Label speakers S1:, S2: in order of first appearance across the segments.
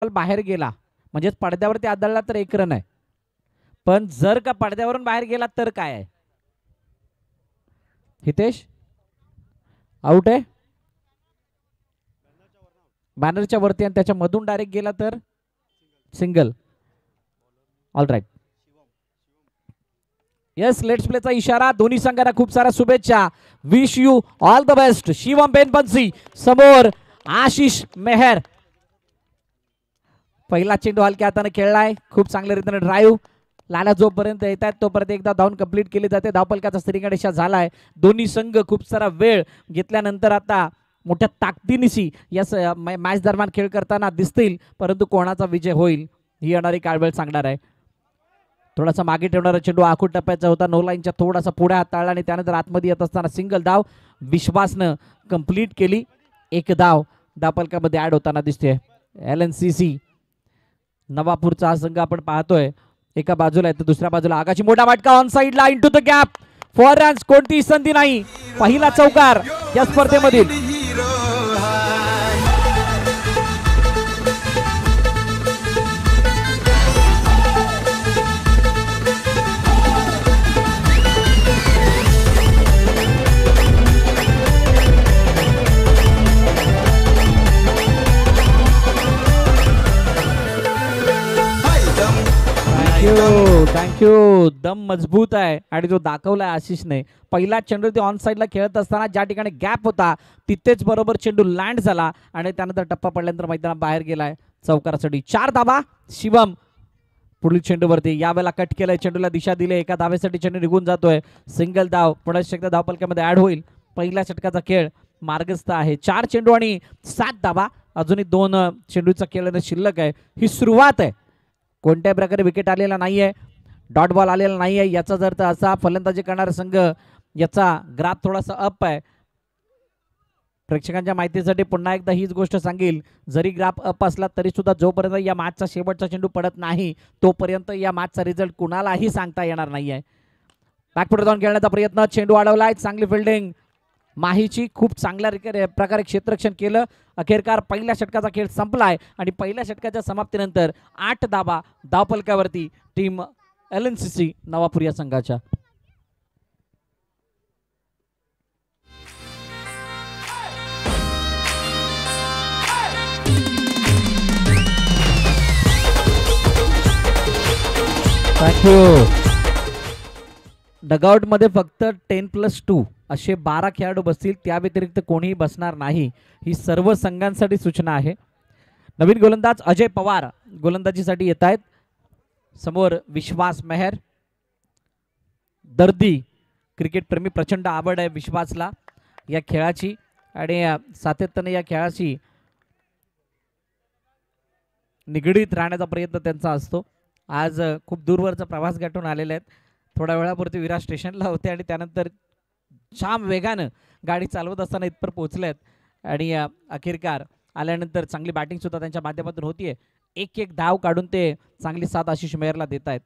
S1: बाहेर गेला म्हणजे पडद्यावरती आदळला तर 1 रन आहे, पण जर का पडद्यावरून बाहेर गेला तर काय आहे? हितेश आउट आहे, बॅनरच्या वरती, आणि त्याच्या मधून डायरेक्ट गेला तर single. All right, yes, let's प्लेचा इशारा. दोन्ही संघांना खूप साऱ्या शुभेच्छा. Wish you all the best. Shivam Benbansi समोर आशिष मेहर. पहिला चेंडू हलक्या हाताने खेळलाय, खूप चांगल्या रीतीने ड्राईव्ह. लाला जोपर्यंत येत आहेत तोपर्यंत एकदा धावून कंप्लीट केली जाते. धावपलकाचा स्त्रीगणेशा झालाय. दोन्ही संघ खूप सारा वेळ घेतल्यानंतर आता मोठ्या ताकदीनिशी या मॅच दरम्यान खेळ करताना दिसतील, परंतु कोणाचा विजय होईल ही येणारी काळवेळ सांगणार आहे. थोडासा मागे ठेवणारा चेंडू आखूड टप्प्याचा होता, 9 लाईनच्या थोडासा पुढे हाताळला आणि त्यानंतर आतमध्ये येत असताना सिंगल धाव विश्वासनं कंप्लीट केली. 1 धाव धावपलकामध्ये ऍड होताना दिसते. LNCC नवापूरचा हा संघ आपण पाहतोय, एका बाजूला आहे तर दुसऱ्या बाजूला आगाशी मोठा फटका ऑन साइडला into the gap for runs. कोणतीही संधी नाही. पहिला चौकार या स्पर्धेमधील. थँक्यू. दम मजबूत आहे आणि जो दाखवलाय आशिषने. पहिला चेंडू ते ऑन साइडला खेळत असताना ज्या ठिकाणी गॅप होता तिथेच बरोबर चेंडू लँड झाला आणि त्यानंतर टप्पा पडल्यानंतर मैदानात बाहेर गेलाय चौकारासाठी. 4 धावा शिवम. पुढील चेंडूवरती यावेळेला कट केलाय, चेंडूला दिशा दिली. एका धावेसाठी चेंडू निघून जातोय. सिंगल धाव पुन्हा एकदा धावपलक्यामध्ये ऍड होईल. पहिल्या षटकाचा खेळ मार्गस्थ आहे. 4 चेंडू आणि 7 धावा. अजूनही 2 चेंडूचा खेळ शिल्लक आहे. ही सुरुवात आहे. कोणत्याही प्रकारे विकेट आलेला नाहीये, डॉट बॉल आलेला नाहीये. याचा जर तर असा फलंदाजी करणारा संघ याचा ग्राफ थोडासा अप आहे. प्रेक्षकांच्या माहितीसाठी पुन्हा एकदा हीच गोष्ट सांगेल, जरी ग्राफ अप असला तरी सुद्धा जोपर्यंत या मॅचचा शेवटचा चेंडू पडत नाही तोपर्यंत या मॅचचा रिझल्ट कुणालाही सांगता येणार नाहीये. बॅकफुट जाऊन खेळण्याचा प्रयत्न, चेंडू अडवलाय. चांगली फिल्डिंग माहीची. खूप चांगल्या प्रकारे क्षेत्ररक्षण केलं. अखेरकार पहिल्या षटकाचा खेळ संपलाय आणि पहिल्या षटकाच्या समाप्तीनंतर 8 धावा धावपलकावरती टीम LNCC नवापूर या संघाच्या. थँक्यू. डगआउट मध्ये फक्त 10+2 असे 12 खेळाडू बसतील, त्या व्यतिरिक्त कोणीही बसणार नाही. ही सर्व संघांसाठी सूचना आहे. नवीन गोलंदाज अजय पवार गोलंदाजीसाठी येत आहेत. समोर विश्वास मेहर. दर्दी क्रिकेट प्रेमी, प्रचंड आवड आहे विश्वासला या खेळाची आणि सातत्याने या खेळाशी निगडीत राहण्याचा प्रयत्न त्यांचा असतो. आज खूप दूरवरचा प्रवास गाठून आलेले आहेत. थोड्या वेळापुरती विरार स्टेशनला होते आणि त्यानंतर छान वेगानं गाडी चालवत असताना इथपर पोहोचलेत आणि अखेरकार आल्यानंतर चांगली बॅटिंग सुद्धा त्यांच्या माध्यमातून होतीये. 1-1 धाव काढून ते चांगली साथ आशिष मेहरला देत आहेत.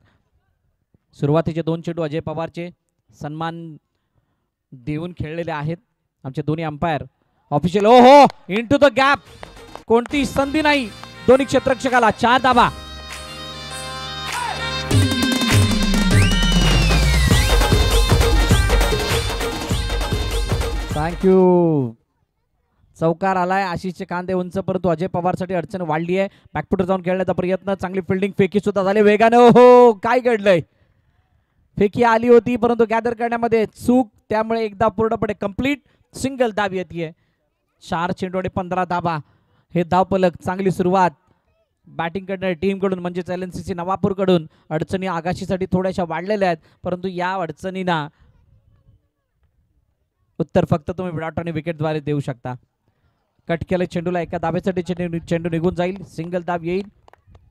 S1: सुरुवातीचे 2 चेंडू अजय पवारचे सन्मान देऊन खेळलेले आहेत आमचे दोन्ही अंपायर ऑफिशियल. ओ हो, इनटू द गॅप. कोणती संधी नाही दोन्ही क्षेत्ररक्षकाला. 4 धावा. थँक्यू. चौकार आलाय. आशिषचे कांदे उंच, परंतु अजय पवारसाठी अडचण वाढली आहे. बॅकफुटर जाऊन खेळण्याचा प्रयत्न, चांगली फिल्डिंग, फेकी सुद्धा झाली वेगानं. हो, काय घडलंय? फेकी आली होती परंतु गॅदर करण्यामध्ये चूक, त्यामुळे एकदा पूर्णपणे कंप्लीट सिंगल धाव येते. 4 चेंडू आणि 15 धावा हे धावपलक. चांगली सुरुवात बॅटिंग करणाऱ्या टीम कडून म्हणजेच LNCC नवापूर कडून. अडचणी आगाशीसाठी थोड्याशा वाढलेल्या आहेत, परंतु या अडचणींना उत्तर फक्त तुम्ही डॉट आणि विकेटद्वारे देऊ शकता. कट केलं चेंडूला, एका धावेसाठी चेंडू निघून जाईल. सिंगल धाव येईल.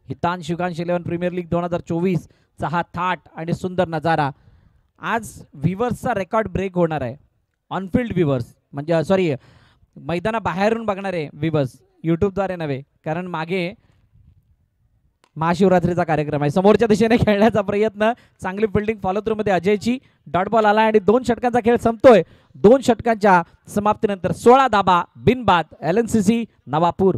S1: हितांश युगांश 11 प्रीमियर लीग 2024 चा हा थाट आणि सुंदर नजारा. आज व्ह्यूवर्सचा रेकॉर्ड ब्रेक होणार आहे. ऑनफिल्ड व्ह्यूवर्स म्हणजे सॉरी मैदानाबाहेरून बघणारे व्ह्यूवर्स, यूट्यूबद्वारे नव्हे, कारण मागे महाशिवरात्रीचा कार्यक्रम आहे. समोरच्या दिशेने खेळण्याचा प्रयत्न, चांगली फिल्डिंग फॉलो थ्रू मध्ये अजयची. डॉट बॉल आला आणि 2 षटकांचा खेळ संपतोय. 2 षटकांच्या समाप्तीनंतर 16 धाबा बिनबाद LNCC नवापूर.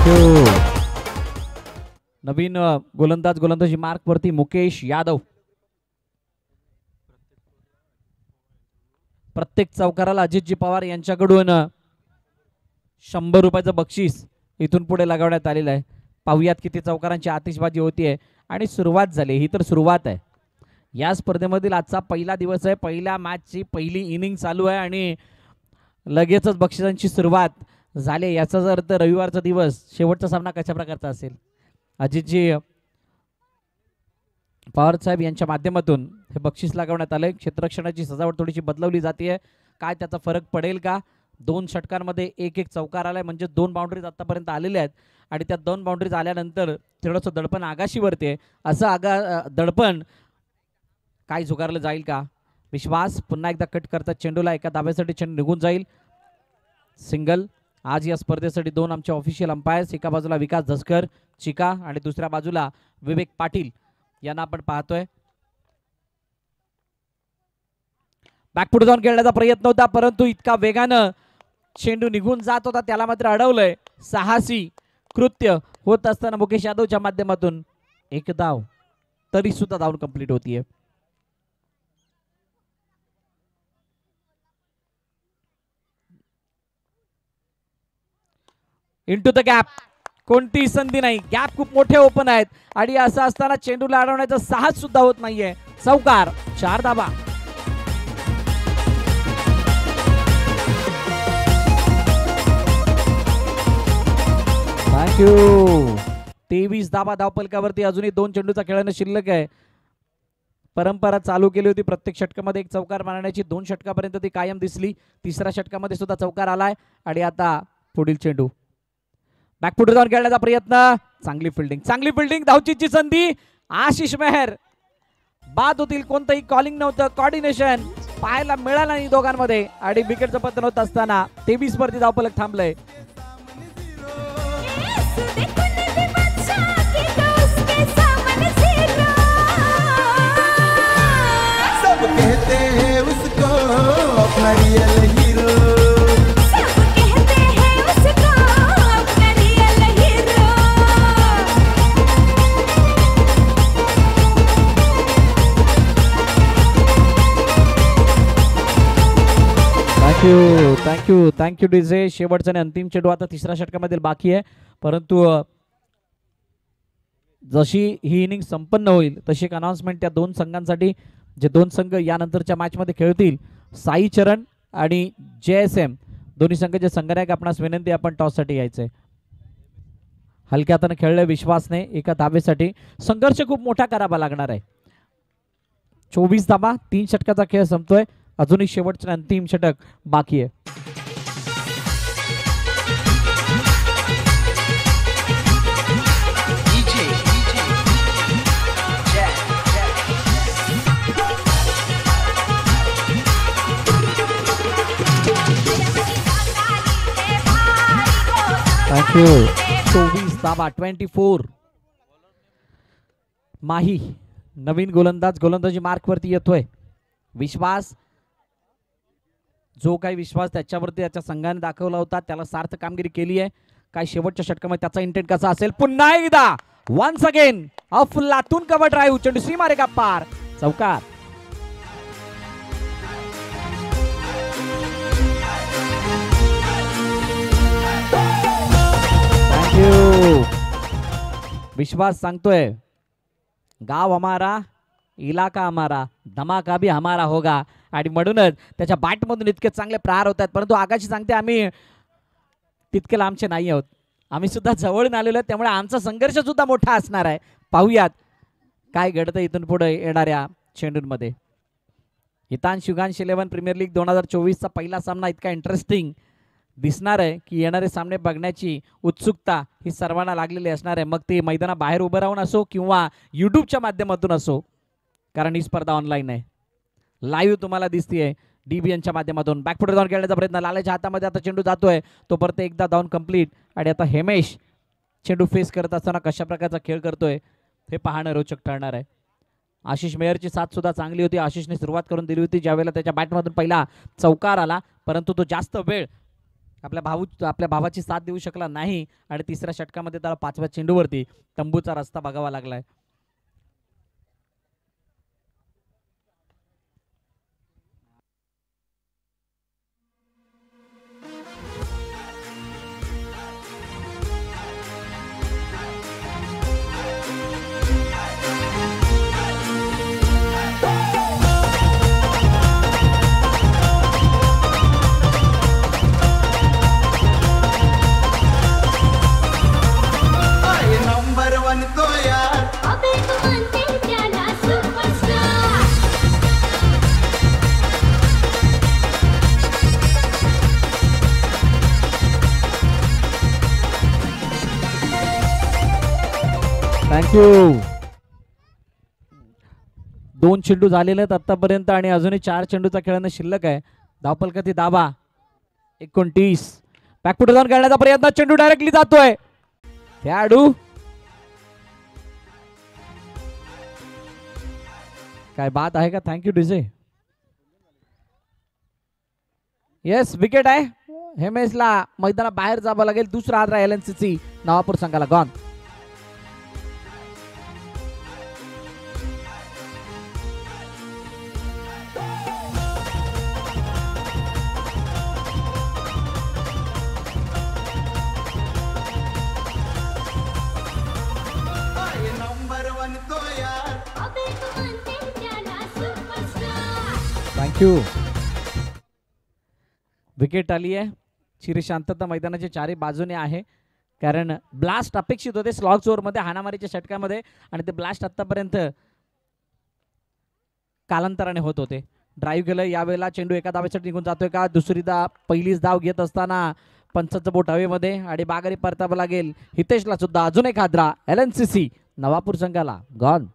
S1: थँक्यू. नवीन गोलंदाजी मार्क वरती मुकेश यादव. प्रत्येक चौकाराला अजितजी पवार यांच्याकडून 100 रुपयाचं बक्षीस इथून पुढे लगावण्यात आलेलं आहे. पाहुयात किती चौकारांची आतिषबाजी होतीये आणि सुरुवात झाली. ही तर सुरुवात आहे. या स्पर्धेमधील आजचा पहिला दिवस आहे. पहिल्या मॅचची पहिली इनिंग चालू आहे आणि लगेचच बक्षिसांची सुरुवात झाली. याचा अर्थ रविवारचा दिवस शेवटचा सामना कशा प्रकारचा असेल. अजितजी पवार साहेब यांच्या माध्यमातून हे बक्षीस लागवण्यात आले. क्षेत्ररक्षणाची सजावट थोडीशी बदलवली जाते. काय त्याचा फरक पडेल का. 2 षटकांमध्ये एक चौकार आलाय म्हणजे 2 बाउंड्रीज आतापर्यंत आलेल्या आहेत आणि त्या 2 बाउंड्रीज आल्यानंतर थोडंसं दडपण आगाशीवरती असं दडपण काय झुगारलं जाईल का. विश्वास पुन्हा एकदा कट करतात चेंडूला. एका धाब्यासाठी चेंडू निघून जाईल. सिंगल. आज या स्पर्धेसाठी 2 आमचे ऑफिशियल अंपायर्स. एका बाजूला विकास धसकर चिका आणि दुसऱ्या बाजूला विवेक पाटील यांना आपण पाहतोय. बॅकफुट जाऊन खेळण्याचा प्रयत्न होता परंतु इतका वेगानं चेंडू निघून जात होता त्याला मात्र अडवलंय. साहसी कृत्य होत असताना मुकेश यादवच्या माध्यमातून एक धाव तरी सुद्धा धावून कंप्लीट होतीये. Into the gap. कोणतीही संधी नाही. गॅप खूप मोठे ओपन आहेत आणि असं असताना चेंडूला अडवण्याचा साहस सुद्धा होत नाहीये. चौकार. 4 धाबा. थँक्यू. 23 धाबा धावपलकावरती. अजूनही 2 चेंडूचा खेळणं शिल्लक आहे. परंपरा चालू केली होती प्रत्येक षटकामध्ये एक चौकार मारण्याची. 2 षटकापर्यंत ती कायम दिसली. तिसऱ्या षटकामध्ये सुद्धा चौकार आलाय आणि आता पुढील चेंडू. बॅकफुट जाऊन खेळण्याचा प्रयत्न. चांगली फिल्डिंग. धावचीची संधी. आशिष मेहर बाद होतील. कोणतंही कॉलिंग नव्हतं. कॉर्डिनेशन पाहायला मिळालं नाही दोघांमध्ये आणि विकेटचं पतन होत असताना 23 वरती धावपलक थांबलंय. Thank you DJ. शेवटचा आणि अंतिम चेंडू आता तिसऱ्या षटकामध्ये बाकी आहे परंतु जशी ही इनिंग संपन्न होईल तशी एक अनाउन्समेंट त्या 2 संघांसाठी जे 2 संघ यानंतरच्या मॅच मध्ये खेळतील. साई चरण आणि JSM दोन्ही संघाचे संघनायक आपणास विनंती आपण टॉस साठी यायचंय. हलक्या हाताने खेळले विश्वासने. एका धाबेसाठी संघर्ष खूप मोठा करावा लागणार आहे. 24 धाबा. 3 षटकाचा खेळ संपतोय. अजूनही शेवटचं अंतिम षटक बाकी आहे. थँक्यू. 24 धाबा. 24. माही नवीन गोलंदाजी मार्क वरती येतोय. विश्वास जो काही विश्वास त्याच्यावरती त्याच्या संघाने दाखवला होता त्याला सार्थ कामगिरी केली आहे. काय शेवटच्या षटकामध्ये त्याचा इंटेंट कसा असेल. पुन्हा एकदा वन्स अगेन अफलातून कव्हर ड्राईव्ह. चेंडू सीमारेखा पार. चौकार. थँक्यू. विश्वास सांगतोय गाव हमारा इलाका हमारा धमाका भी हमारा होगा आणि म्हणूनच त्याच्या बॅटमधून इतके चांगले प्रहार होतात परंतु आगाशी सांगते आम्ही तितके लांबचे नाही आहोत. आम्ही सुद्धा जवळून आलेलो आहे त्यामुळे आमचा संघर्ष सुद्धा मोठा असणार आहे. पाहूयात काय घडतं इथून पुढे येणाऱ्या चेंडूंमध्ये. हितांश युगांश 11 प्रीमियर लीग 2024 पहिला सामना इतका इंटरेस्टिंग दिसणार आहे की येणारे सामने बघण्याची उत्सुकता ही सर्वांना लागलेली असणार आहे. मग ते मैदानाबाहेर उभं राहून असो किंवा यूट्यूबच्या माध्यमातून असो कारण ही स्पर्धा ऑनलाईन आहे. लाईव्ह तुम्हाला दिसतीये DBNच्या माध्यमातून. बॅकफुट जाऊन खेळण्याचा प्रयत्न. लालाच्या हातामध्ये आता चेंडू जातोय. तो परत एकदा धावून कंप्लीट आणि आता हेमेश चेंडू फेस करत असताना कशा प्रकारचा खेळ करतोय हे पाहणं रोचक ठरणार आहे. आशिष मेहरची साथ सुद्धा चांगली होती. आशिषने सुरुवात करून दिली होती ज्यावेळेला त्याच्या बॅटमधून पहिला चौकार आला परंतु तो जास्त वेळ आपल्या भावाची साथ देऊ शकला नाही आणि तिसऱ्या षटकामध्ये त्याला 5व्या चेंडूवरती तंबूचा रस्ता बघावा लागलाय. थँक्यू. 2 चेंडू झालेले आहेत आतापर्यंत आणि अजूनही 4 चेंडूचा खेळणं शिल्लक आहे. धावफलकाची दाबा 29. बॅकफुट जाऊन खेळण्याचा प्रयत्न, चेंडू डायरेक्टली जातोय. खेळाडू काय बात आहे का. Thank you DJ. येस विकेट आहे. हेमेशला मैदाना बाहेर जावं लागेल. दुसरा हात राहील LNCC नवापूर संघाला. गॉन. थँक्यू. विकेट आली आहे. चिर शांतता मैदानाच्या चारही बाजूने आहे कारण ब्लास्ट अपेक्षित होते स्लॉग ओव्हरमध्ये हाणामारीच्या षटकामध्ये आणि ते ब्लास्ट आतापर्यंत कालांतराने होत होते. ड्राईव्ह केलं. यावेळेला चेंडू एका धावेसाठी निघून जातोय का. दुसरी पहिलीच धाव घेत असताना पंचाचं बोट हवेमध्ये आणि बागारी परतावं लागेल. हितेशला सुद्धा अजून एक हादरा. LNCC नवापूर संघाला. गॉन.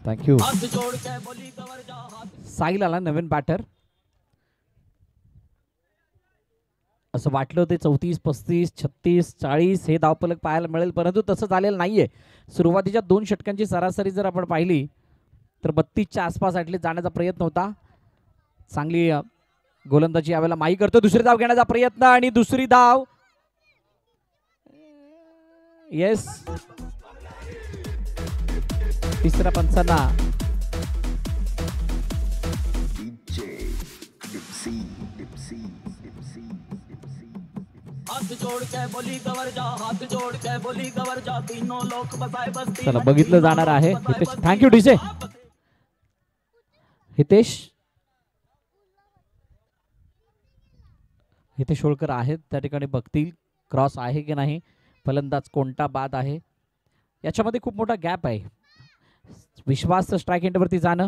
S1: थँक्यू. साहिल आला नवीन बॅटर. असं वाटलं होतं 34, 35, 36, 40 हे धावफलक पाहायला मिळेल परंतु तसं झालेलं नाहीये. सुरुवातीच्या 2 षटकांची सरासरी जर आपण पाहिली तर 32च्या आसपास ॲटलीस्ट जाण्याचा प्रयत्न होता. चांगली गोलंदाजी यावेळेला माही करतो. दुसरी धाव घेण्याचा प्रयत्न आणि दुसरी धाव. येस. तिसऱ्या पंचांना चला बघितलं जाणार आहे. Thank you DJ. हितेश होळकर आहेत त्या ठिकाणी बघतील क्रॉस आहे की नाही. फलंदाज कोणता बाद आहे याच्यामध्ये खूप मोठा गॅप आहे. विश्वास स्ट्राईक एंडवरती जाणं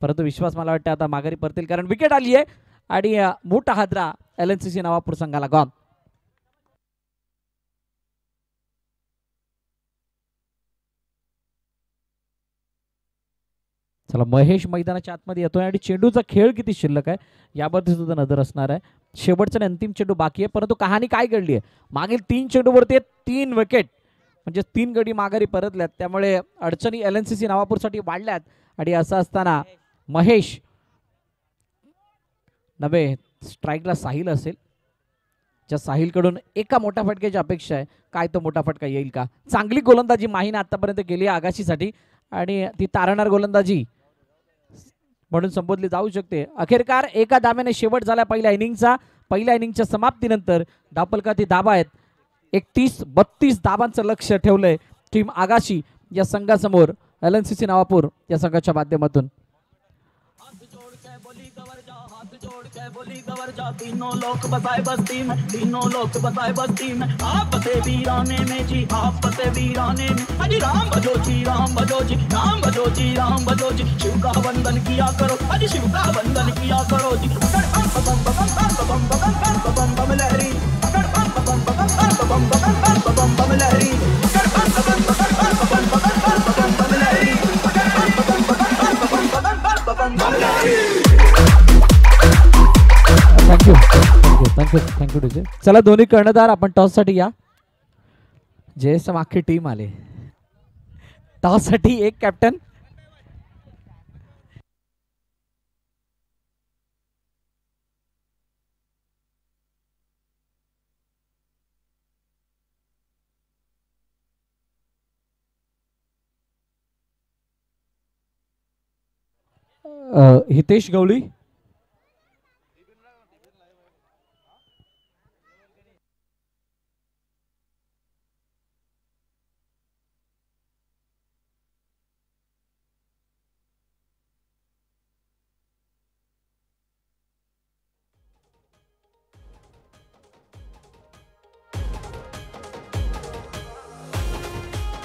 S1: परंतु विश्वास मला वाटतं आता माघारी परतील कारण विकेट आली आहे आणि मोठा हादरा LNCC नवापूर संघाला. गॉन. चला महेश मैदानाच्या आतमध्ये येतोय आणि चेंडूचा खेळ किती शिल्लक आहे याबद्दल सुद्धा नजर असणार आहे. शेवटचा अंतिम चेंडू बाकी आहे परंतु कहाणी काय घडली आहे. मागील 3 चेंडूवरती 3 विकेट म्हणजे 3 गडी माघारी परतल्यात त्यामुळे अडचणी LNCC नवापूरसाठी वाढल्यात आणि असं असताना महेश नव्हे स्ट्राईकला साहिल असेल ज्या साहिलकडून एका मोठ्या फटक्याची अपेक्षा आहे. काय तो मोठा फटका येईल का. चांगली गोलंदाजी माहीने आतापर्यंत केली आहे आगाशीसाठी आणि ती तारणार गोलंदाजी म्हणून संबोधली जाऊ शकते. अखेरकार एका धाव्याने शेवट झाला पहिल्या इनिंगच्या समाप्तीनंतर. धावफलकाची धाबा आहेत 31-32 धाबांचं लक्ष ठेवलंय टीम आगाशी या संघासमोर LNCC नवापूर या संघाच्या माध्यमातून. तीनों लोग बताए बस्ती में, तीनों लोग बताए बस्ती में, आप बते वीराने में जी, आप बते वीराने में, अजी राम भजो जी, राम भजो जी, राम भजो जी, राम भजो जी, शिव का वंदन किया करो, अजी शिव का वंदन किया करो जी. लहरी थँक्यू डीजे. चला दोन्ही कर्णधार आपण टॉस साठी या. JSM अख्खी टीम आले टॉस साठी. एक कॅप्टन. हितेश गवळी.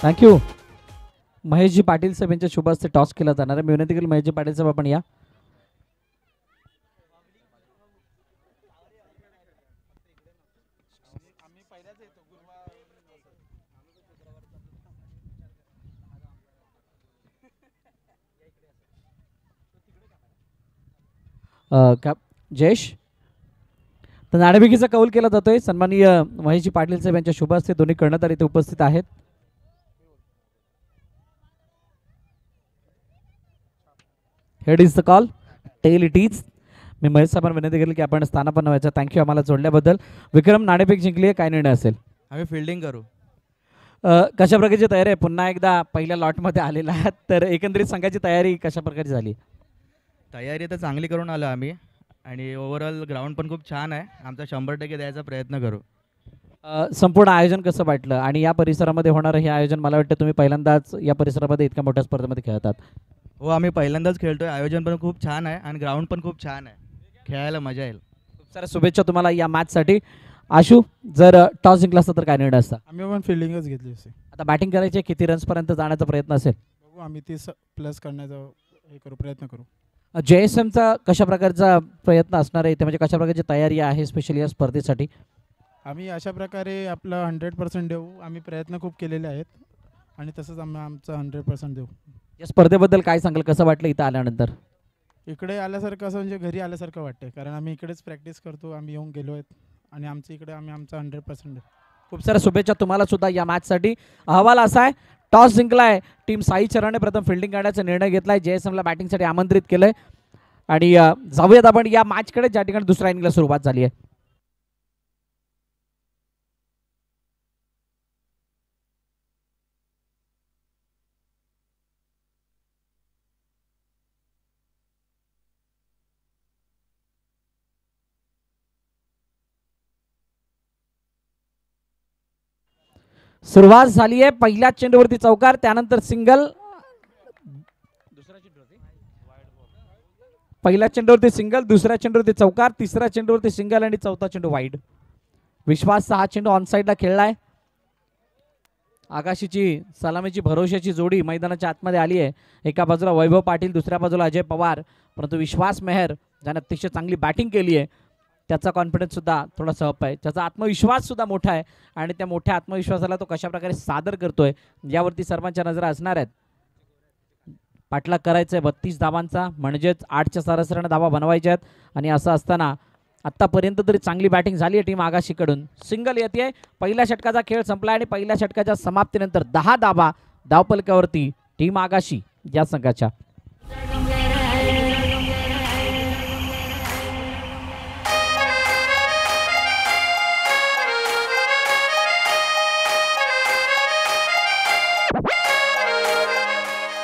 S1: थँक्यू. महेशजी पाटील साहेब यांच्या शुभ हस्ते टॉस केला जाणार आहे. मी विनंती केली महेशजी पाटील साहेब आपण या. जयेश. तर नाणेफेकीचा कौल केला जातोय. सन्माननीय महेशजी पाटील साहेब यांच्या शुभ हस्ते दोन्ही कर्णधार इथे उपस्थित आहेत. Head is the call, tail it is. मी महेश साहेबांना विनंती केली की आपण स्थानापन्न व्हायचं. थँक्यू आम्हाला जोडल्याबद्दल. विक्रम, नाणेफेक जिंकली आहे, काय निर्णय असेल?
S2: आम्ही फिल्डिंग करू.
S1: कशा प्रकारची तयारी आहे? पुन्हा एकदा पहिल्या लॉटमध्ये आलेला आहात, तर एकंदरीत संघाची तयारी कशा प्रकारे झाली?
S2: तयारी तर चांगली करून आलो आम्ही आणि ओव्हरऑल ग्राउंड पण खूप छान आहे. आमचा 100% द्यायचा प्रयत्न करू.
S1: संपूर्ण आयोजन कसं वाटलं आणि या परिसरामध्ये होणारं हे आयोजन, मला वाटतं तुम्ही पहिल्यांदाच या परिसरामध्ये इतक्या मोठ्या स्पर्धेमध्ये खेळतात.
S2: हो, आम्ही पहिल्यांदाच खेळतोय. आयोजन पण खूप छान आहे आणि ग्राउंड पण खूप छान आहे. खेळायला मजा येईल.
S1: खूप साऱ्या शुभेच्छा तुम्हाला या मॅचसाठी. आशू, जर टॉस जिंकला असता तर काय निर्णय असता?
S3: आम्ही पण फिल्डिंगच घेतली असते.
S1: आता बॅटिंग करायची, किती रन्सपर्यंत जाण्याचा प्रयत्न असेल?
S3: बघू, आम्ही 30+ करण्याचा हे करू, प्रयत्न करू.
S1: JSMचा कशा प्रकारचा प्रयत्न असणार आहे, ते म्हणजे कशा प्रकारची तयारी आहे स्पेशली या स्पर्धेसाठी?
S3: आम्ही अशा प्रकारे आपलं 100% देऊ. आम्ही प्रयत्न खूप केलेले आहेत आणि तसंच आम्ही आमचं 100% देऊ.
S1: या स्पर्धेबद्दल काय सांगाल, कसं वाटलं इथं आल्यानंतर?
S3: इकडे आल्यासारखं असं म्हणजे घरी आल्यासारखं वाटतंय, कारण आम्ही इकडेच प्रॅक्टिस करतो. आम्ही येऊन गेलो आहेत आणि आमच्या इकडे आम्ही आमचा 100% देऊ.
S1: खूप साऱ्या शुभेच्छा तुम्हाला सुद्धा या मॅचसाठी. अहवाल असा आहे, टॉस जिंकलाय टीम साई चरणने. प्रथम फिल्डिंग करण्याचा निर्णय घेतलाय. JSMला बॅटिंगसाठी आमंत्रित केलंय आणि जाऊयात आपण या मॅचकडे, ज्या ठिकाणी दुसऱ्या इनिंगला सुरुवात झाली आहे. सुरुवात झाली आहे. पहिल्या चेंडूवरती चौकार, त्यानंतर सिंगल. पहिल्या चेंडूवरती सिंगल, दुसऱ्या चेंडूवरती चौकार, तिसऱ्या चेंडूवरती सिंगल आणि चौथा चेंडू वाईड. विश्वास हा चेंडू ऑन साईडला खेळलाय. आकाशीची सलामीची भरोशाची जोडी मैदानाच्या आतमध्ये आली आहे. एका बाजूला वैभव पाटील, दुसऱ्या बाजूला अजय पवार. परंतु विश्वास मेहर ज्याने अतिशय चांगली बॅटिंग केली आहे, त्याचा कॉन्फिडन्स सुद्धा थोडासा अप आहे. त्याचा आत्मविश्वास सुद्धा मोठा आहे आणि त्या मोठ्या आत्मविश्वासाला तो कशा प्रकारे सादर करतोय यावरती सर्वांच्या नजरा असणार आहेत. पाठलाग करायचा आहे 32 धावांचा, म्हणजेच 8च्या सरासरीने धावा बनवायच्या आहेत. आणि असं असताना आत्तापर्यंत तरी चांगली बॅटिंग झाली आहे टीम आगाशीकडून. सिंगल येते. पहिल्या षटकाचा खेळ संपला आणि पहिल्या षटकाच्या समाप्तीनंतर 10 धावा धावपलकावरती टीम आगाशी या संघाच्या.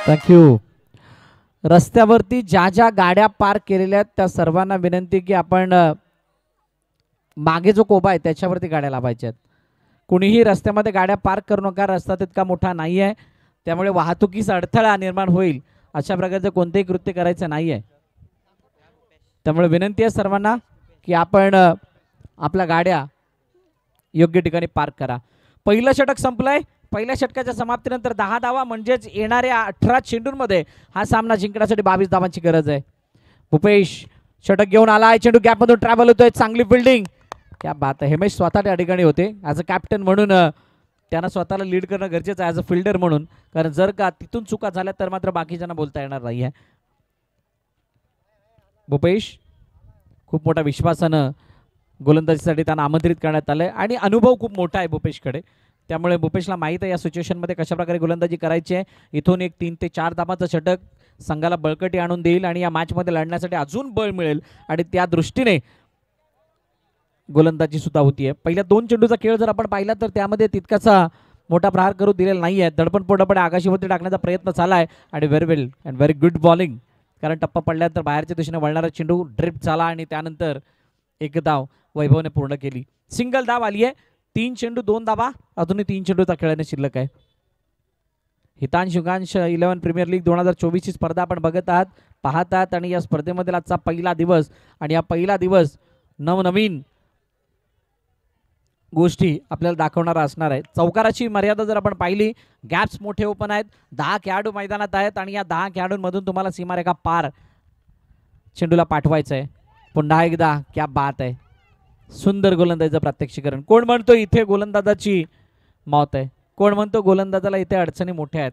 S1: थँक्यू. रस्त्यावरती ज्या ज्या गाड्या पार्क केलेल्या आहेत त्या सर्वांना विनंती की आपण मागे जो कोबा आहे त्याच्यावरती गाड्या लावायच्या आहेत. कुणीही रस्त्यामध्ये गाड्या पार्क करू नका. रस्ता तितका मोठा नाही आहे, त्यामुळे वाहतुकीचा अडथळा निर्माण होईल. अशा प्रकारचं कोणतेही कृत्य करायचं नाही आहे. त्यामुळे विनंती आहे सर्वांना की आपण आपल्या गाड्या योग्य ठिकाणी पार्क करा. पहिलं षटक संपलंय. पहिल्या षटकाच्या समाप्तीनंतर 10 धावा, म्हणजेच येणाऱ्या 18 चेंडूंमध्ये हा सामना जिंकण्यासाठी 22 धावांची गरज आहे. भूपेश षटक घेऊन आलाय. चेंडू गॅपमधून ट्रॅव्हल होतोय. चांगली फिल्डिंग. क्या बात आहे. हेमेश स्वतः त्या ठिकाणी होते. ॲज अ कॅप्टन म्हणून त्यांना स्वतःला लीड करणं गरजेचं आहे ॲज अ फिल्डर म्हणून, कारण जर का तिथून चुका झाल्या तर मात्र बाकीच्यांना बोलता येणार नाही आहे. भूपेश खूप मोठ्या विश्वासानं गोलंदाजीसाठी त्यांना आमंत्रित करण्यात आलं आणि अनुभव खूप मोठा आहे भूपेशकडे, त्यामुळे भूपेशला माहीत आहे या सिच्युएशनमध्ये कशाप्रकारे गोलंदाजी करायची आहे. इथून एक 3 ते 4 धावांचं षटक संघाला बळकटी आणून देईल आणि या मॅचमध्ये लढण्यासाठी अजून बळ मिळेल आणि त्या दृष्टीने गोलंदाजी सुद्धा होतीये. पहिल्या 2 चेंडूचा खेळ जर आपण पाहिला तर त्यामध्ये तितकासा मोठा प्रहार करू दिलेला नाही आहे. दडपण पूर्णपणे आकाशीवरती टाकण्याचा प्रयत्न झाला आहे आणि very well and very good bowling, कारण टप्पा पडल्यानंतर बाहेरच्या दिशेने वळणारा चेंडू ड्रिफ्ट झाला आणि त्यानंतर एक धाव वैभवने पूर्ण केली. सिंगल धाव आली आहे. 3 चेंडू 2 धावा, अजूनही 3 चेंडूचा खेळणे शिल्लक आहे. हितांश युगांश 11 प्रीमियर लीग 2024 ची स्पर्धा आपण पाहत आहात आणि या स्पर्धेमधील आजचा पहिला दिवस आणि या पहिला दिवस नवनवीन गोष्टी आपल्याला दाखवणारा असणार आहे. चौकाराची मर्यादा जर आपण पाहिली, गॅप्स मोठे ओपन आहेत, 10 खेळाडू मैदानात आहेत आणि या 10 खेळाडूंमधून तुम्हाला सीमारेखा पार चेंडूला पाठवायचं आहे. पुन्हा एकदा क्या बात आहे, सुंदर गोलंदाजीचं प्रात्यक्षिकरण. कोण म्हणतो इथे गोलंदाजाची मौत आहे, कोण म्हणतो गोलंदाजाला इथे अडचणी मोठ्या आहेत.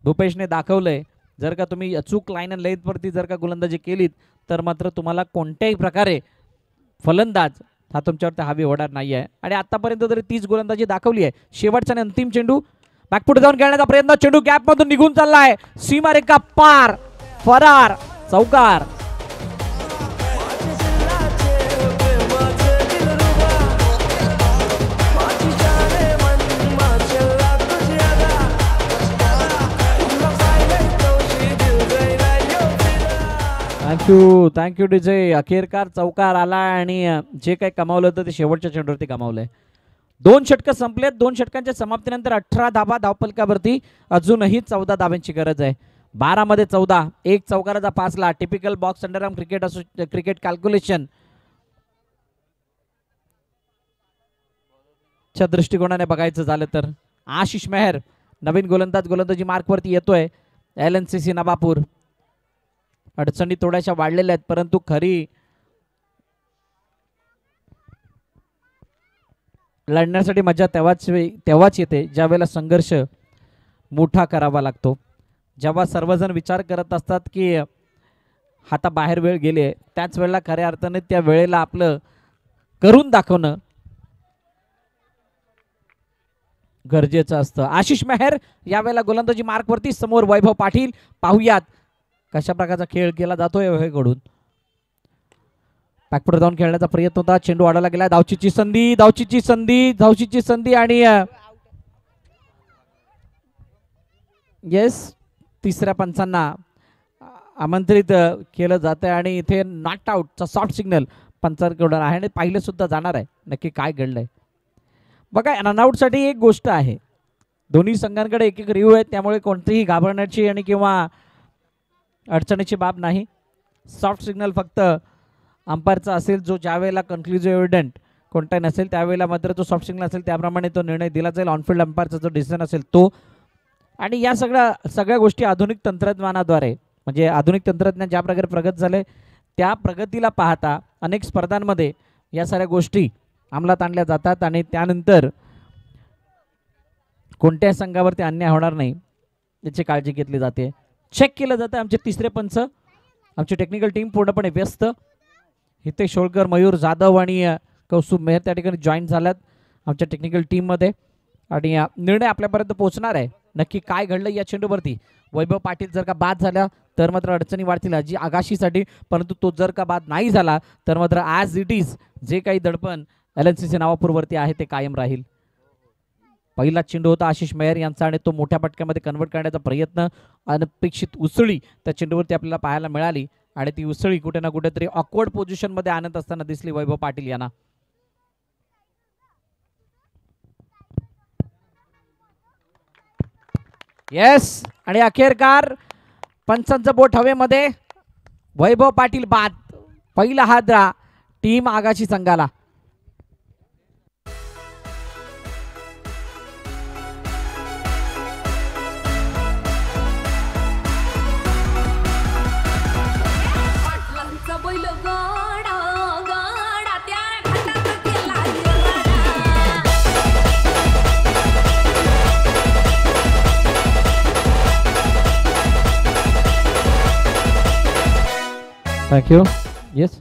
S1: भूपेशने दाखवलंय जर का तुम्ही अचूक लाईन अँड लेंथवरती जर का गोलंदाजी केलीत तर मात्र तुम्हाला कोणत्याही प्रकारे फलंदाज हा तुमच्यावरती हावी होणार नाही आहे. आणि आतापर्यंत तरी 30 गोलंदाजी दाखवली आहे. शेवटचा आणि अंतिम चेंडू बॅकफुट जाऊन खेळण्याचा प्रयत्न, चेंडू गॅपमधून निघून चाललाय, सीमारेखा पार, फरार, चौकार. Thank you DJ. अखेरकार चौकार आला आणि जे काही कमावलं होतं ते शेवटच्या चेंडूवरती कमावलंय. 2 षटकं संपलेत. 2 षटकांच्या समाप्तीनंतर 18 धावा धावपलकावरती. अजूनही 14 धावांची गरज आहे. 12 मध्ये 14, एक चौकाराचा फासला. Typical box underarm cricket calculation च्या दृष्टिकोनाने बघायचं झालं तर आशिष मेहर नवीन गोलंदाजी मार्कवरती येतोय. LNCC नवापूर अडचणी थोड्याशा वाढलेल्या आहेत, परंतु खरी लढण्यासाठी मजा तेव्हाच येते ज्या वेळेला संघर्ष मोठा करावा लागतो. जेव्हा सर्वजण विचार करत असतात की हाताबाहेर वेळ गेली, त्याच वेळेला खऱ्या अर्थाने त्या वेळेला आपलं करून दाखवणं गरजेचं असतं. आशिष मेहर यावेळेला गोलंदाजी मार्कवरती, समोर वैभव पाटील. पाहूयात कशा प्रकारचा खेळ केला जातोय वैभवकडून. बॅकफुट जाऊन खेळण्याचा प्रयत्न होता, चेंडू अडवला गेला. धावचीची संधी आणि येस, तिसऱ्या पंचांना आमंत्रित केलं जातं आणि इथे नॉट आउटचा सॉफ्ट सिग्नल पंचांकडून आहे आणि पाहिलं सुद्धा जाणार आहे नक्की काय घडलंय. बघा, रनआउटसाठी एक गोष्ट आहे, दोन्ही संघांकडे एक रिव्ह्यू आहे, त्यामुळे कोणतीही घाबरण्याची आणि किंवा अडचणीची बाब नाही. सॉफ्ट सिग्नल फक्त अंपायरचा असेल, जो ज्या वेळेला कन्क्लुझिव्ह एव्हिडंट कोणताही नसेल त्यावेळेला मात्र तो सॉफ्ट सिग्नल असेल, त्याप्रमाणे तो निर्णय दिला जाईल. ऑनफिल्ड अंपायरचा जो डिसिजन असेल तो. आणि या सगळ्या गोष्टी आधुनिक तंत्रज्ञानाद्वारे, म्हणजे आधुनिक तंत्रज्ञान ज्या प्रकारे प्रगत झाले त्या प्रगतीला पाहता अनेक स्पर्धांमध्ये या साऱ्या गोष्टी अंमलात आणल्या जातात आणि त्यानंतर कोणत्याही संघावरती अन्याय होणार नाही याची काळजी घेतली जाते. चेक केलं जातं. आमचे तिसरे पंच, आमची टेक्निकल टीम पूर्णपणे व्यस्त. हितेश शोळकर, मयूर जाधव आणि कौस्तुभ मेहर त्या ठिकाणी जॉईन झाल्यात आमच्या टेक्निकल टीममध्ये आणि निर्णय आपल्यापर्यंत पोहोचणार आहे. नक्की काय घडलं या चेंडूवरती. वैभव पाटील जर का बाद झाला तर मात्र अडचणी वाढतील जी आगाशीसाठी, परंतु तो जर का बाद नाही झाला तर मात्र ॲज इट इज जे काही दडपण LNCC नवापूरवरती आहे ते कायम राहील. पहिला चेंडू होता आशिष मेहर यांचा आणि तो मोठ्या पटक्यामध्ये कन्वर्ट करण्याचा प्रयत्न, अनपेक्षित उसळी त्या चेंडूवरती आपल्याला पाहायला मिळाली आणि ती उसळी कुठे ना कुठेतरी ऑकवर्ड पोझिशनमध्ये आणत असताना दिसली वैभव पाटील यांना. येस, आणि अखेरकार पंचांचं बोट हवेमध्ये. वैभव पाटील बाद. पहिला हादरा टीम आगाशी संघाला. Thank you. Yes.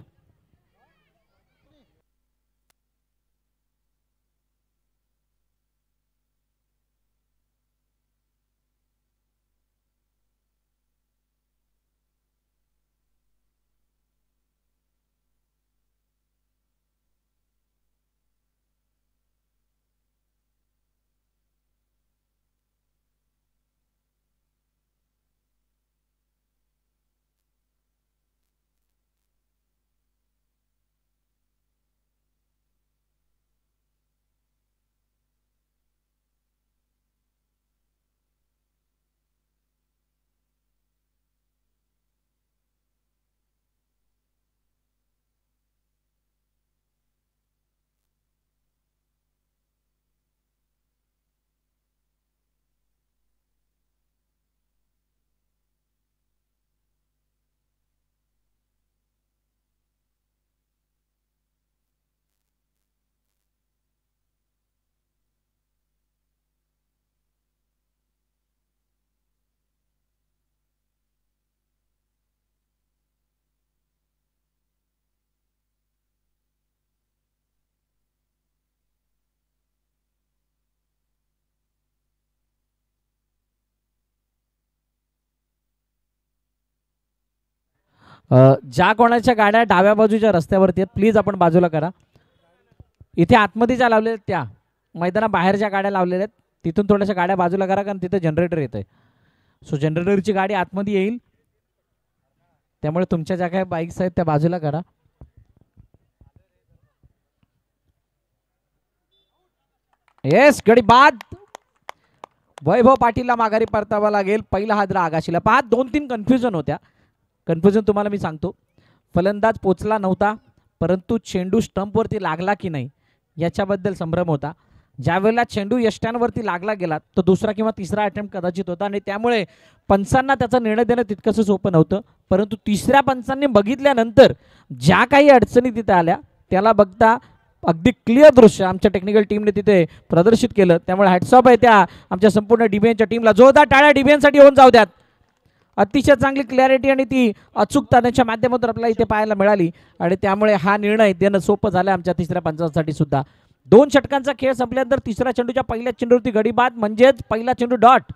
S1: ज्या कोणाच्या गाड्या डाव्या बाजूच्या रस्त्यावरती आहेत प्लीज आपण बाजूला करा. इथे आतमध्ये ज्या लावलेल्या आहेत त्या मैदाना बाहेर ज्या गाड्या लावलेल्या आहेत तिथून थोड्याशा गाड्या बाजूला करा, कारण तिथे जनरेटर येत आहे. सो जनरेटरची गाडी आतमध्ये येईल, त्यामुळे तुमच्या ज्या काही बाईक्स आहेत त्या बाजूला करा. येस गडी बाद. वैभव पाटीलला माघारी परतावा लागेल. पहिला हादरा आगाशीला. पहा 2-3 कन्फ्युजन होत्या. कन्फ्युजन तुम्हाला मी सांगतो. फलंदाज पोचला नव्हता, परंतु चेंडू स्टंपवरती लागला की नाही याच्याबद्दल संभ्रम होता. ज्या वेळेला चेंडू यष्ट्यांवरती लागला गेला तो दुसरा किंवा तिसरा अटेम्प्ट कदाचित होता आणि त्यामुळे पंचांना त्याचा निर्णय देणं तितकंसं सोपं नव्हतं. परंतु तिसऱ्या पंचांनी बघितल्यानंतर ज्या काही अडचणी तिथे आल्या त्याला बघता अगदी क्लिअर दृश्य आमच्या टेक्निकल टीमने तिथे प्रदर्शित केलं. त्यामुळे हॅट्सऑफ आहे त्या आमच्या संपूर्ण डीबीएनच्या टीमला. जोरदार टाळ्या डीबीएनसाठी होऊन जाऊ द्यात. अतिशय चांगली क्लॅरिटी आणि ती अचूकता त्यांच्या माध्यमातून आपल्याला इथे पाहायला मिळाली आणि त्यामुळे हा निर्णय देणं सोपं झालं आमच्या तिसऱ्या पंचांसाठी सुद्धा. 2 षटकांचा खेळ संपल्यानंतर तिसऱ्या चेंडूच्या पहिल्या चेंडूवरती गडी बाद, म्हणजेच पहिला चेंडू डॉट.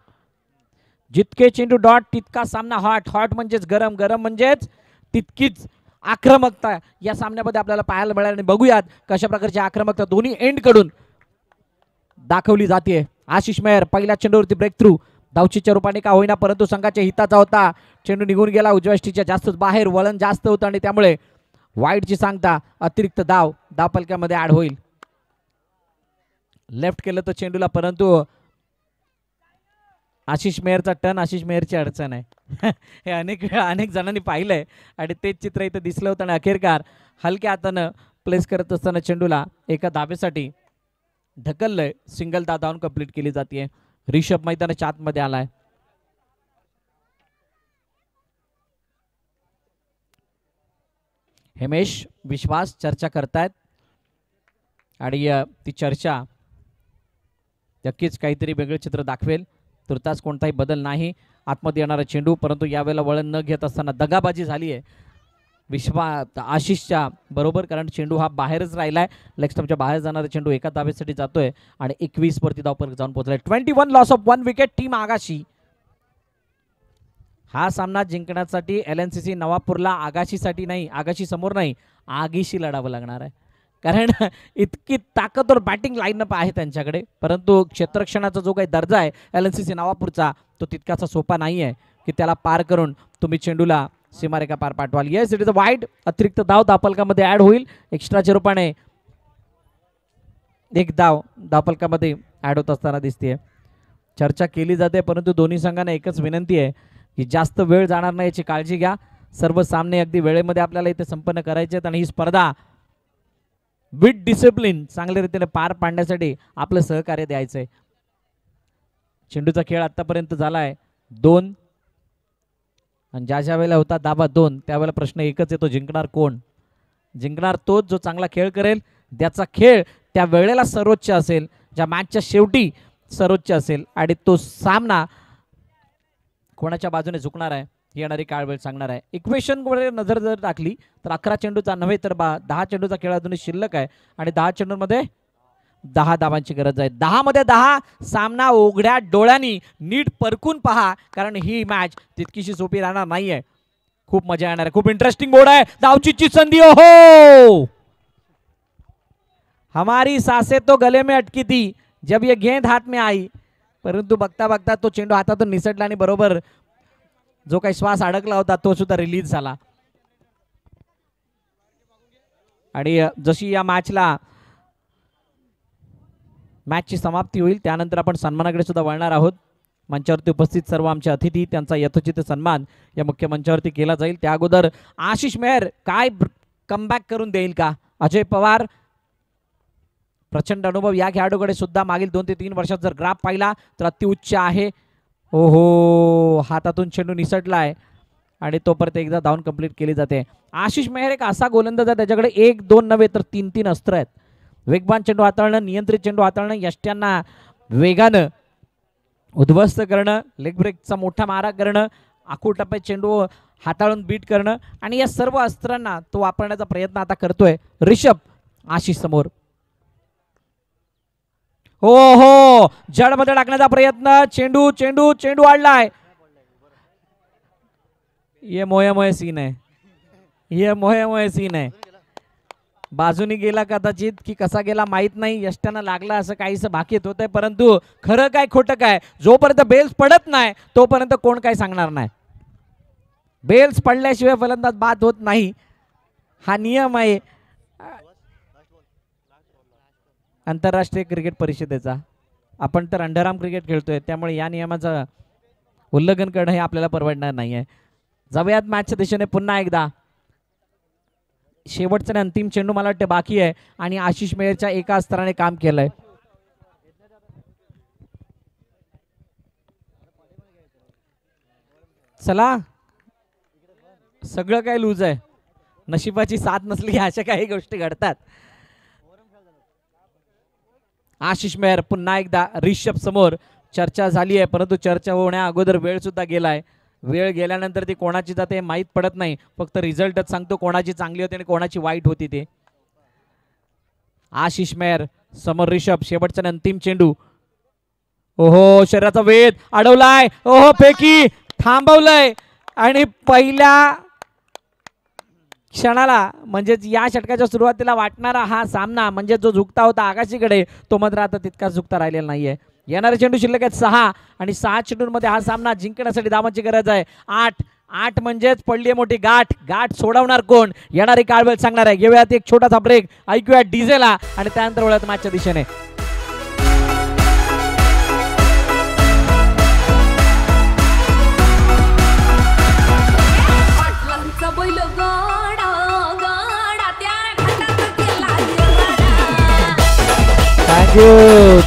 S1: जितके चेंडू डॉट तितका सामना हॉट. हॉट म्हणजेच गरम, गरम म्हणजेच तितकीच आक्रमकता या सामन्यामध्ये आपल्याला पाहायला मिळाली. आणि बघूयात कशा प्रकारची आक्रमकता दोन्ही एंड कडून दाखवली जाते. आशिष मेहर पहिल्या चेंडूवरती ब्रेक थ्रू, धावचीच्या रूपाने का होईना परंतु संघाच्या हिताचा होता. चेंडू निघून गेला उजव्या यष्टीच्या जास्तच बाहेर, वळण जास्त होतं आणि त्यामुळे वाईडची सांगता अतिरिक्त धावपलक्यामध्ये ऍड होईल. लेफ्ट केलं तर चेंडूला, परंतु आशिष मेहरचा टर्न, आशिष मेहरची अडचण आहे. हे अनेक जणांनी पाहिलंय आणि तेच चित्र इथं दिसलं होतं आणि अखेरकार हलक्या हातानं प्लेस करत असताना चेंडूला एका धावेसाठी ढकललंय. सिंगल धाव कंप्लीट केली जाते. रिषभ मैदानाच्या आतमध्ये आलाय. हेमेश विश्वास चर्चा करतायत आणि ती चर्चा नक्कीच काहीतरी वेगळं चित्र दाखवेल. तुर्तास कोणताही बदल नाही. आतमध्ये येणारा चेंडू, परंतु यावेळेला वळण न घेत असताना दगाबाजी झाली आहे आशिषच्या बरोबर, कारण चेंडू हा बाहेरच राहिलाय. लेग स्टंपच्या बाहेर जाणारा चेंडू एका धावेसाठी जातोय आणि 21 वरती धावफलक जाऊन पोहोचलाय. 21 loss of 1 wicket team Agashi. हा सामना जिंकण्यासाठी LNCC नवापूरला आगाशीसाठी नाही, आगाशी समोर नाही, आगीशी लढावं लागणार आहे. कारण इतकी ताकदवर बॅटिंग लाईनअप आहे त्यांच्याकडे, परंतु क्षेत्ररक्षणाचा जो काही दर्जा आहे LNCC नवापूरचा तो तितकासा सोपा नाही आहे की त्याला पार करून तुम्ही चेंडूला सीमारेखा पार पाठवाल. Yes, it is a wide. अतिरिक्त धावपलकामध्ये ऍड होईल. एक्स्ट्राच्या रूपाने एक धावपलकामध्ये ऍड होत असताना दिसते. चर्चा केली जाते, परंतु दोन्ही संघांना एकच विनंती आहे की जास्त वेळ जाणार नाही याची काळजी घ्या. सर्व सामने अगदी वेळेमध्ये आपल्याला इथे संपन्न करायचे आहेत आणि ही स्पर्धा विथ डिसिप्लिन चांगल्या रीतीने पार पाडण्यासाठी आपलं सहकार्य द्यायचंय. चेंडूचा खेळ आतापर्यंत झालाय 2 आणि ज्या वेळेला होता दाबा 2 त्यावेळेला प्रश्न एकच येतो, जिंकणार कोण? जिंकणार तोच जो चांगला खेळ करेल, ज्याचा खेळ त्या वेळेला सर्वोच्च असेल, ज्या मॅचच्या शेवटी सर्वोच्च असेल आणि तो सामना कोणाच्या बाजूने झुकणार आहे येणारी काळ वेळ सांगणार आहे. इक्वेशन वर नजर जर टाकली तर 11 चेंडूचा नव्हे तर 10 चेंडूचा खेळ अजूनही शिल्लक आहे आणि 10 चेंडूंमध्ये 10 धावांची गरज आहे. 10 मध्ये 10 सामना उघड्या डोळ्यांनी नीट परकून पहा, कारण ही मॅच तितकीशी सोपी राहणार नाहीये. खूप मजा येणार आहे, खूप इंटरेस्टिंग बोर्ड आहे. धावचीची संधी, ओहो हमारी सांसें तो गले में अटकी थी जब ये गेंद हाथ में आई, परंतु बघता बघता तो चेंडू हातातून निसटला आणि बरोबर जो काही श्वास अडकला होता तो सुद्धा रिलीज झाला. आणि जशी या मॅचची समाप्ती होईल त्यानंतर आपण सन्मानाकडे सुद्धा वळणार आहोत. मंचावरती उपस्थित सर्व आमचे अतिथी त्यांचा यथोचित सन्मान या मुख्य मंचावरती केला जाईल. त्या अगोदर आशिष मेहर काय कमबॅक करून देईल का? अजय पवार प्रचंड अनुभव या खेळाडूकडे सुद्धा मागील 2 ते 3 वर्षात जर ग्राफ पाहिला तर अतिउच्च आहे. ओहो हातातून चेंडू निसटलाय आणि तो परत एकदा धावून कंप्लीट केली जाते. आशिष मेहर एक असा गोलंदाज आहे त्याच्याकडे 1-2 नव्हे तर 3-3 अस्त्र आहेत. वेगवान चेंडू हाताळणं, नियंत्रित चेंडू हाताळणं, यष्ट्यांना वेगानं उद्ध्वस्त करणं, लेग ब्रेकचा मोठा मारा करणं, आखूड टप्प्यात चेंडू हाताळून बीट करणं आणि या सर्व अस्त्रांना तो वापरण्याचा प्रयत्न आता करतोय रिषभ आशिष समोर. हो हो जड मध्ये टाकण्याचा प्रयत्न, चेंडू चेंडू चेंडू वाढलाय. ये मोये मोये सीन आहे. हे मोहे मोहे सीन आहे. बाजूनी गेला कदाचित की कसा गेला माहित नाही, यष्ट्यानं लागला असं काहीसं भाकीत होत आहे. परंतु खरं काय खोटं काय, जोपर्यंत बेल्स पडत नाही तोपर्यंत कोण काय सांगणार नाही. बेल्स पडल्याशिवाय फलंदाज बाद होत नाही, हा नियम आहे आंतरराष्ट्रीय क्रिकेट परिषदेचा. आपण तर अंडरआर्म क्रिकेट खेळतोय, त्यामुळे या नियमाचं उल्लंघन करणं हे आपल्याला परवडणार नाही आहे. जाऊयात मॅचच्या दिशेने पुन्हा एकदा. शेवटचा आणि अंतिम चेंडू मला वाटतं बाकी आहे आणि आशिष मेहरच्या एका अस्त्राने काम केलंय. चला, सगळं काय लूज आहे, नशिबाची साथ नसली की अशा काही गोष्टी घडतात. आशिष मेहर पुन्हा एकदा रिषभ समोर. चर्चा झाली आहे परंतु चर्चा होण्या अगोदर वेळ सुद्धा गेलाय. वेळ गेल्यानंतर ती कोणाची जाते माहीत पडत नाही, फक्त रिझल्टच सांगतो कोणाची चांगली होती आणि कोणाची वाईट होती ते. आशिष मेहर समोर रिषभ. शेवटचा अंतिम चेंडू. ओहो, शरीराचा वेध अडवलाय. ओहो, फेकी थांबवलंय आणि पहिल्या क्षणाला म्हणजेच या षटकाच्या सुरुवातीला वाटणारा हा सामना म्हणजे जो झुकता होता आकाशीकडे, तो मात्र आता तितकाच झुकता राहिलेला नाहीये. येणारे चेंडू शिल्लक आहेत 6 आणि 6 चेंडूंमध्ये हा सामना जिंकण्यासाठी धावांची गरज आहे 8 म्हणजेच पडली मोठी गाठ. गाठ सोडवणार कोण, येणारी काळवेळ सांगणार आहे. घेऊयात एक छोटासा ब्रेक, ऐकूया डीजेला आणि त्यानंतर वळत मॅचच्या दिशेने.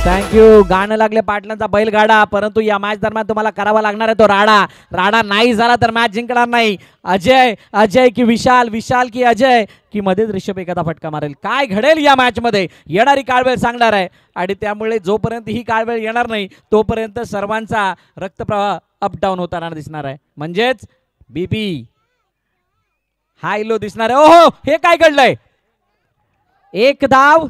S1: थँक्यू. गाणं लागले पाटलांचा बैलगाडा, परंतु या मॅच दरम्यान तुम्हाला करावा लागणार आहे तो राडा. राडा नाही झाला तर मॅच जिंकणार नाही. अजय की विशाल, विशाल की अजय, की मध्येच ऋषभ एखादा फटका मारेल. काय घडेल या मॅच मध्ये येणारी काळवेळ सांगणार आहे. आणि त्यामुळे जोपर्यंत ही काळवेळ येणार नाही तोपर्यंत सर्वांचा रक्तप्रवाह अप डाऊन होताना दिसणार आहे. म्हणजेच बीपी हाय लो दिसणार आहे. ओहो, हे काय घडलंय. एक धाव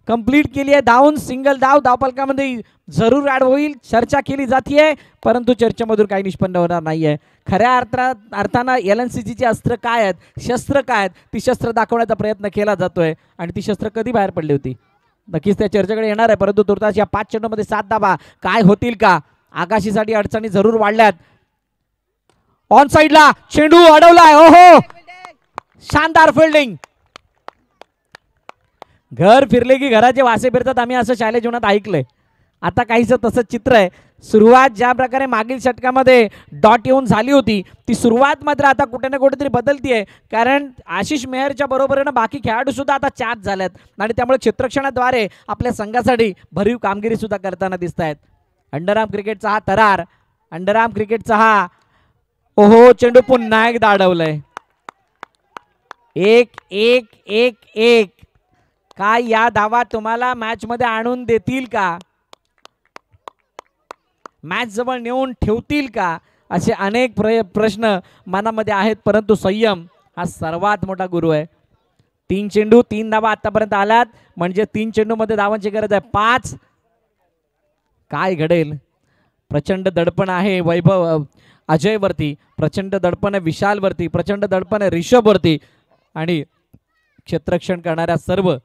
S1: कंप्लीट केली आहे, धावून सिंगल धाव धावफलकामध्ये जरूर ऍड होईल. चर्चा केली जाते परंतु चर्चेमधून काही निष्पन्न होणार नाहीये. खऱ्या अर्थानं LNCGची अस्त्र काय आहेत, शस्त्र काय आहेत, ती शस्त्र दाखवण्याचा प्रयत्न केला जातोय आणि ती शस्त्र कधी बाहेर पडली होती नक्कीच त्या चर्चेकडे येणार आहे. परंतु तुर्तास या 5 चेंडूमध्ये 7 धावा काय होतील का. आकाशीसाठी अडचणी जरूर वाढल्यात. ऑन साइडला चेंडू अडवलाय. ओहो, शानदार फिल्डिंग. घर फिरले की घराचे वासे फिरतात, आम्ही असं शालेय जीवनात ऐकलंय. आता काहीच तसं चित्र आहे. सुरुवात ज्या प्रकारे मागील षटकामध्ये डॉट येऊन झाली होती ती सुरुवात मात्र आता कुठे ना कुठेतरी बदलतीये, कारण आशिष मेहरच्या बरोबरीनं बाकी खेळाडू सुद्धा आता चार्ज झाल्यात आणि त्यामुळे क्षेत्ररक्षणाद्वारे आपल्या संघासाठी भरीव कामगिरी सुद्धा करताना दिसत आहेत. अंडरआर्म क्रिकेटचा हा तरार, अंडरआर्म क्रिकेटचा हा ओहो चेंडू पुन्हा एकदा अडवलंय. 1-1-1-1. काय या धावा तुम्हाला मॅच मध्ये आणून देतील का, मॅच जवळ नेऊन ठेवतील का, असे अनेक प्रश्न मनामध्ये आहेत. परंतु संयम हा सर्वात मोठा गुरु आहे. 3 चेंडू 3 धावा आतापर्यंत आल्यात, म्हणजे 3 चेंडू मध्ये धावांची गरज आहे 5. काय घडेल. प्रचंड दडपण आहे वैभव अजय वरती, प्रचंड दडपण आहे विशाल वरती, प्रचंड दडपण आहे ऋषभ वरती आणि क्षेत्ररक्षण करणाऱ्या सर्व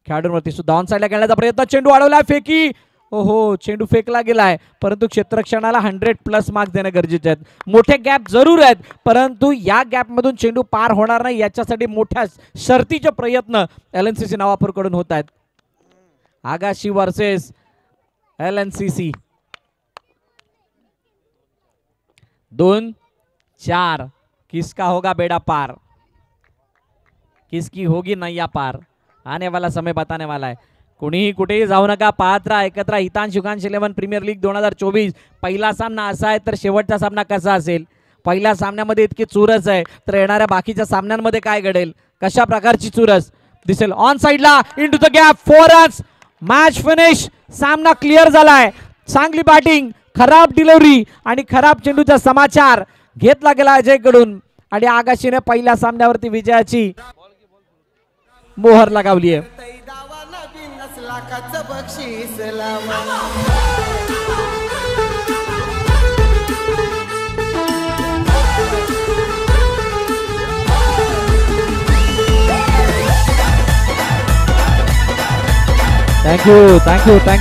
S1: खेळाडूंवरती सुद्धा. ऑन साइडला खेळण्याचा प्रयत्न, चेंडू अडवला, फेकी. ओहो, चेंडू फेकला गेलाय, परंतु क्षेत्ररक्षणाला 100+ मार्क्स देणे गरजेचे आहेत. मोठे गॅप जरूर आहेत परंतु या गॅप मधून चेंडू पार होणार नाही याच्यासाठी मोठ्या शर्तीचे प्रयत्न LNCC नावापूरकडून होत आहेत. Agashi versus LNCC 2-4. किसका होगा बेड़ा पार, किसकी होगी नैया पार, आने वाला समय बताने वाला है. कुणीही कुठेही जाऊ नका, पाहत राहा, एकत्र. Hitansh Yugansh 11 Premier League 2024. पहिला सामना असा आहे तर शेवटचा सामना कसा असेल. पहिल्या सामन्यामध्ये इतकी चुरस आहे तर येणाऱ्या बाकीच्या सामन्यांमध्ये काय घडेल, कशा प्रकारची चुरस दिसेल. ऑन साइडला into the gap, 4 runs. Match finish. सामना क्लिअर झालाय. चांगली बॅटिंग, खराब डिलिव्हरी आणि खराब चेंडूचा समाचार घेतला गेला अजयकडून आणि आगाशीने पहिल्या सामन्यावरती विजयाची मोहर लगावली आहे. Thank you thank you thank you